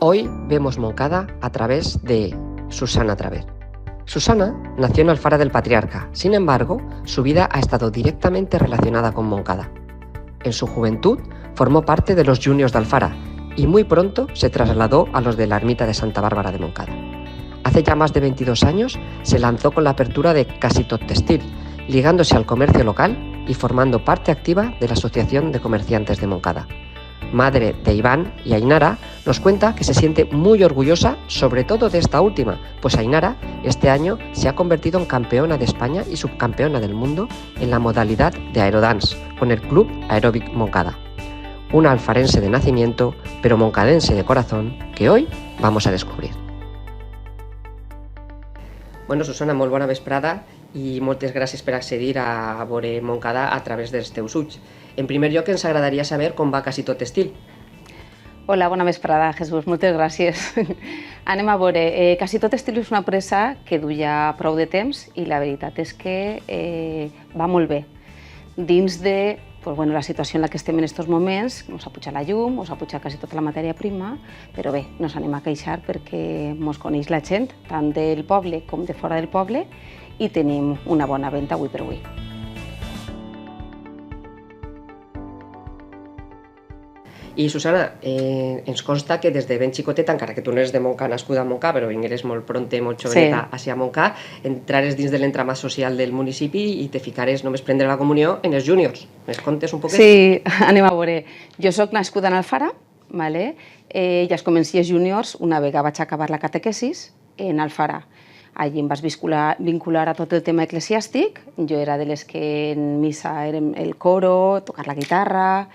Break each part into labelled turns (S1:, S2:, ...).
S1: Hoy vemos Moncada a través de Susana Traver. Susana nació en Alfara del Patriarca, sin embargo, su vida ha estado directamente relacionada con Moncada. En su juventud formó parte de los Juniors de Alfara y muy pronto se trasladó a los de la ermita de Santa Bárbara de Moncada. Hace ya más de 22 años se lanzó con la apertura de Casi Tot Textil, ligándose al comercio local y formando parte activa de la Asociación de Comerciantes de Moncada. Madre de Iván y Ainara, nos cuenta que se siente muy orgullosa, sobre todo de esta última, pues Ainara este año se ha convertido en campeona de España y subcampeona del mundo en la modalidad de aerodance con el Club Aeróbic Moncada. Una alfarense de nacimiento, pero moncadense de corazón, que hoy vamos a descubrir. Bueno, Susana, molt bona vesprada i moltes gràcies per accedir a veure Moncada a través dels teus ulls. En primer lloc, ens agradaria saber com va Casi Tot Textil.
S2: Hola, bona vesprada, Jesús, moltes gràcies. Anem a veure, Casi Tot Textil és una empresa que duia prou de temps i la veritat és que va molt bé. Dins de la situació en la que estem en aquests moments, ens ha pujat la llum, ens ha pujat quasi tota la matèria prima, però bé, no s'anem a queixar perquè ens coneix la gent, tant del poble com de fora del poble, i tenim una bona venda avui per avui.
S1: I Susana, ens consta que des de ben xicoteta, encara que tu no eres de Montcà, nascuda a Montcà, però vingueres molt pronte, molt joveneta, hacia Montcà, entrares dins de l'entramat social del municipi i te ficares només prendre la comunió en els júniors. Ens contes un poquet?
S2: Sí, anem a veure. Jo soc nascuda en Alfara, ja es comencia júniors una vegada vaig acabar la catequesis en Alfara. Allí em vaig vincular a tot el tema eclesiàstic. Jo era de les que en missa era el coro, tocar la guitarra,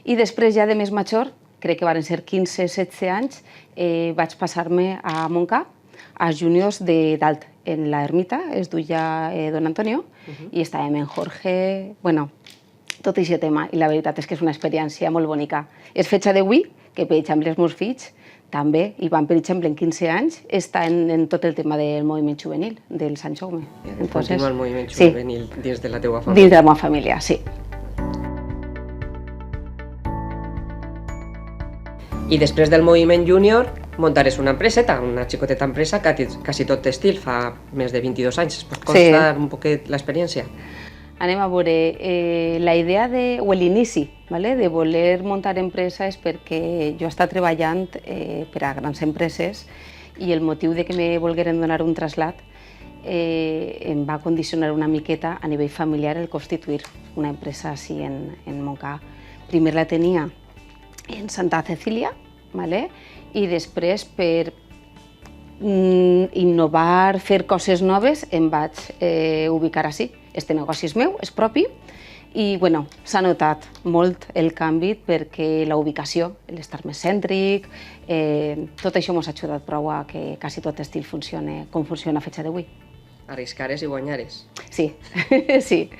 S2: i després ja de més major, crec que van ser 15-16 anys, vaig passar-me a Montcà, a júniors de dalt, en l'ermita, es duia Don Antonio, i estàvem en Jorge, tot aquest tema, i la veritat és que és una experiència molt bonica. És fetge d'avui, que per exemple els meus fills també, i van per exemple en 15 anys, està en tot el tema del moviment juvenil, del Sant Jaume.
S1: Continua el moviment juvenil dins de la teva família?
S2: Dins de la meva família, sí.
S1: I després del moviment júnior muntares una empreseta, una xicoteta empresa, Casi Tot Textil, fa més de 22 anys. Es pot contar un poquet l'experiència?
S2: Anem a veure, la idea o l'inici de voler muntar empresa és perquè jo he estat treballant per a grans empreses i el motiu de que me volgueren donar un trasllat em va condicionar una miqueta a nivell familiar el constituir una empresa així en Montcà. Primer la tenia en Santa Cecília, i després per innovar, fer coses noves, em vaig ubicar així. Este negoci és meu, és propi, i s'ha notat molt el canvi perquè la ubicació, l'estar més cèntric, tot això ens ha ajudat prou a que Casi Tot Textil funcione com funciona a fetge d'avui.
S1: Arriscares i guanyares.
S2: Sí, sí,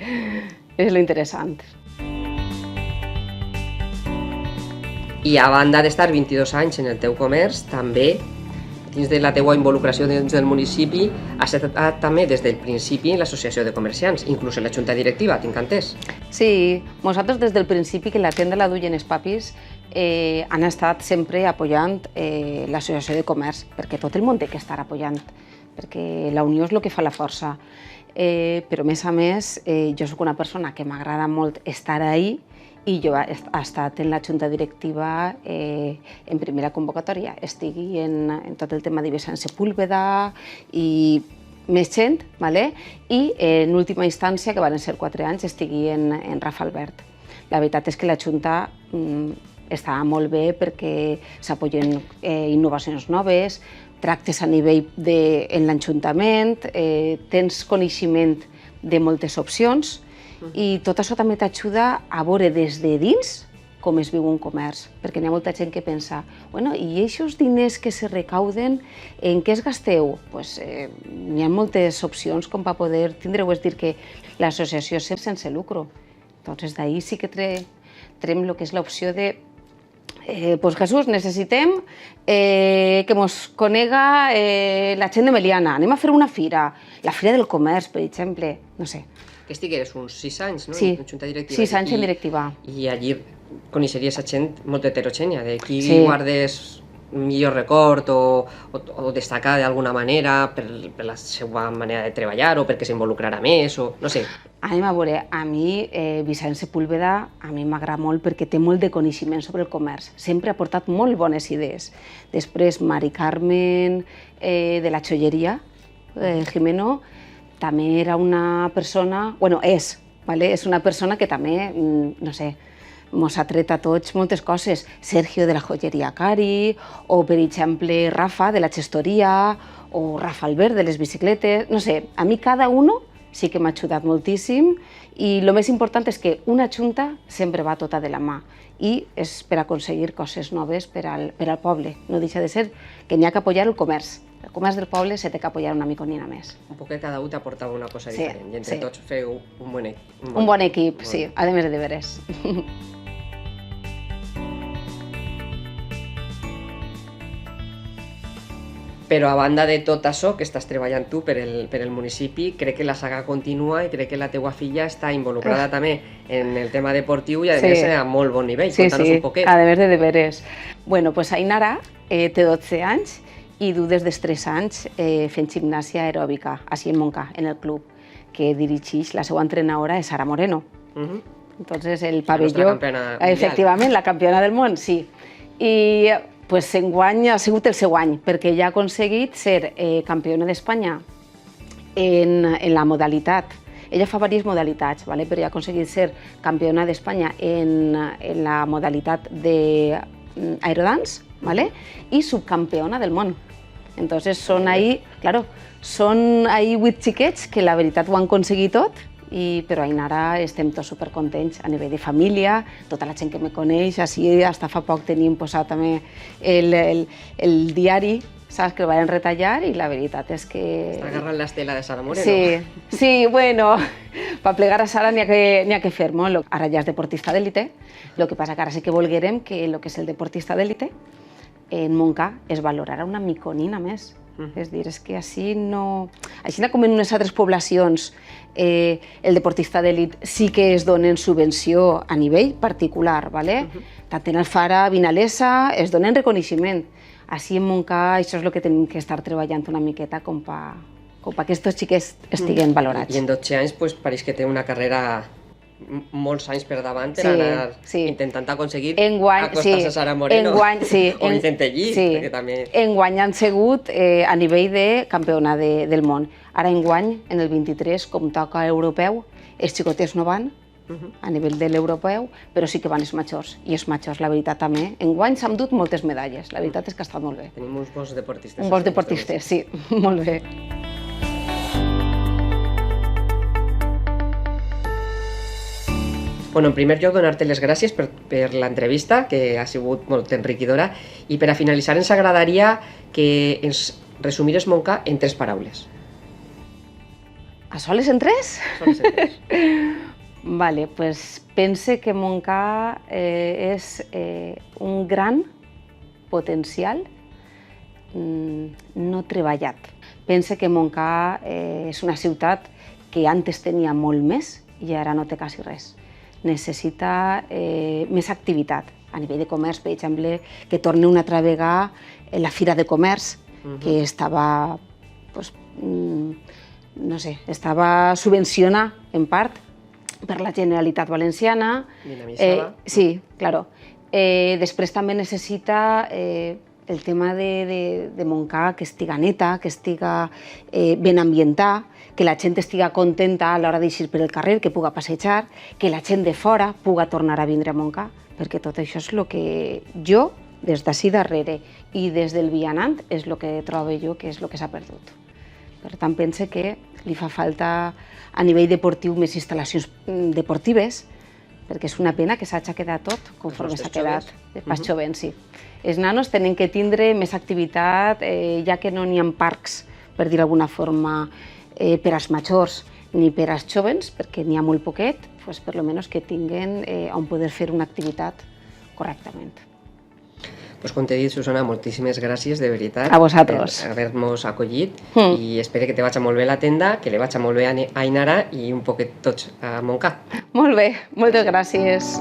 S2: és lo interessant.
S1: I a banda d'estar 22 anys en el teu comerç, també, dins de la teua involucració dins del municipi, has estat també des del principi en l'associació de comerciants, inclús en la junta directiva, tinc entès?
S2: Sí, nosaltres des del principi que la tenda la duien els papis han estat sempre apoyant l'associació de comerç, perquè tot el món té que estar apoyant, perquè la unió és el que fa la força. Però a més, jo soc una persona que m'agrada molt estar ahí, i jo he estat en la junta directiva en primera convocatòria. Estigui en tot el tema de Vicent Sepúlveda i més gent, i en última instància, que van ser 4 anys, estigui en Rafa Albert. La veritat és que la junta està molt bé perquè s'apoyen innovacions noves, tractes a nivell en l'Ajuntament, tens coneixement de moltes opcions, i tot això també t'ajuda a veure des de dins com es viu un comerç, perquè hi ha molta gent que pensa i aquests diners que se recauden, en què es gasteu? Hi ha moltes opcions com per poder tindre, és dir, que l'associació és sense lucro. Doncs d'ahir sí que trem el que és l'opció de Jesús, necessitem que ens conega la gent de Meliana, anem a fer una fira, la Fira del Comerç, per exemple, no sé.
S1: Que estigueres uns 6 anys, no?
S2: Sí,
S1: en junta directiva.
S2: 6 anys en directiva.
S1: I allí coneixeries a gent molt heterogènia, de qui guardes millor record o destacar d'alguna manera per la seva manera de treballar o perquè s'involucrarà més o no sé.
S2: Anem a veure, a mi Vicent Sepúlveda a mi m'agrada molt perquè té molt de coneixement sobre el comerç. Sempre ha portat molt bones idees. Després Mari Carmen de la Xolleria, Jimeno, també era una persona, bueno, és una persona que també, no sé, mos ha tret a tots moltes coses. Sergio de la Joyeria Cari, o per exemple Rafa de la Gestoria, o Rafa Albert de les bicicletes, no sé, a mi cada uno sí que m'ha ajudat moltíssim i el més important és que una junta sempre va tota de la mà i és per aconseguir coses noves per al poble. No deixa de ser que n'hi ha que apoyar el comerç. El comerç del poble se té que apoyar una miconina més.
S1: Un poc que cada un t'aportava una cosa diferent i entre tots feu un bon equip.
S2: Un bon equip, sí, a més de deberes.
S1: Però a banda de tot això que estàs treballant tu per el municipi, crec que la saga continua i crec que la teua filla està involucrada també en el tema deportiu i a més a molt bon nivell. Conta-nos un poquet.
S2: A més de deberes. Bueno, pues Ainara té 12 anys i du des dels 3 anys fent gimnàsia aeròbica, així en Montcà, en el club, que dirigeix la seva entrenadora és Sara Moreno. Entonces el pabelló... Efectivament, la campiona del món, sí. I pues enguany ha sigut el seu any, perquè ella ha aconseguit ser campiona d'Espanya en la modalitat. Ella fa diverses modalitats, però ella ha aconseguit ser campiona d'Espanya en la modalitat d'aerodance i subcampiona del món. Entonces són ahí, claro, són ahí 8 xiquets que la veritat ho han aconseguit tot, però Ainara estem tots supercontents a nivell de família, tota la gent que me coneix, així fins fa poc tenim posat també el diari, saps, que el van retallar i la veritat és que...
S1: Està agarrant l'estela de Sara Moreno.
S2: Sí, bueno, per plegar a Sara n'hi ha que fer molt. Ara ja és deportista d'élite, el que passa que ara sí que volguérem que el que és el deportista d'élite en Montcà es valorarà una miconina més. És dir, és que així no... Així com en unes altres poblacions el deportista d'èlit sí que es donen subvenció a nivell particular, tant en Alfara, Vinalesa, es donen reconeixement. Així en Montcà això és el que tenim que estar treballant una miqueta com que aquests xiquets estiguen valorats.
S1: I en 12 anys pareix que té una carrera molts anys per davant per anar intentant aconseguir acostar-se a Sara Moreno o Vicente Lli, perquè també...
S2: Enguany han sigut a nivell de campiona del món. Ara enguany, en el 23, com toca europeu, els xicotets no van a nivell de l'europeu, però sí que van els majors. I els majors, la veritat, també. Enguany s'han dut moltes medalles. La veritat és que ha estat molt bé.
S1: Tenim uns bons deportistes.
S2: Uns bons deportistes, sí. Molt bé.
S1: Bueno, en primer lloc, donar-te les gràcies per l'entrevista, que ha sigut molt enriquidora, i per a finalitzar ens agradaria que ens resumires Montcà en 3 paraules.
S2: A soles en 3?
S1: Soles en 3.
S2: Vale, pues pense que Montcà és un gran potencial no treballat. Pense que Montcà és una ciutat que antes tenia molt més i ara no té quasi res. Necessita més activitat a nivell de comerç, per exemple, que torni una altra vegada la Fira de Comerç, que estava, no sé, estava subvencionada en part per la Generalitat Valenciana.
S1: Dinamitzada.
S2: Sí, claro. Després també necessita el tema de Montcà que estiga neta, que estiga ben ambientada, que la gent estiga contenta a l'hora d'eixir per el carrer, que puga passejar, que la gent de fora puga tornar a vindre a Montcà, perquè tot això és el que jo, des d'ací darrere i des del vianant, és el que trobo jo que és el que s'ha perdut. Per tant, pense que li fa falta a nivell deportiu més instal·lacions deportives, perquè és una pena que s'hagi quedat tot conforme s'ha quedat. Pas jovent, sí. Els nanos tenen que tindre més activitat, ja que no n'hi ha parcs, per dir d'alguna forma, per als majors ni per als jovens, perquè n'hi ha molt poquet, per almenys que tinguin on poder fer una activitat correctament.
S1: Com t'he dit, Susana, moltíssimes gràcies, de veritat,
S2: a vosaltres,
S1: per haver-nos acollit i espero que te vagi molt bé la tenda, que li vagi molt bé a Ainara i un poquet tots a Montcà.
S2: Molt bé, moltes gràcies.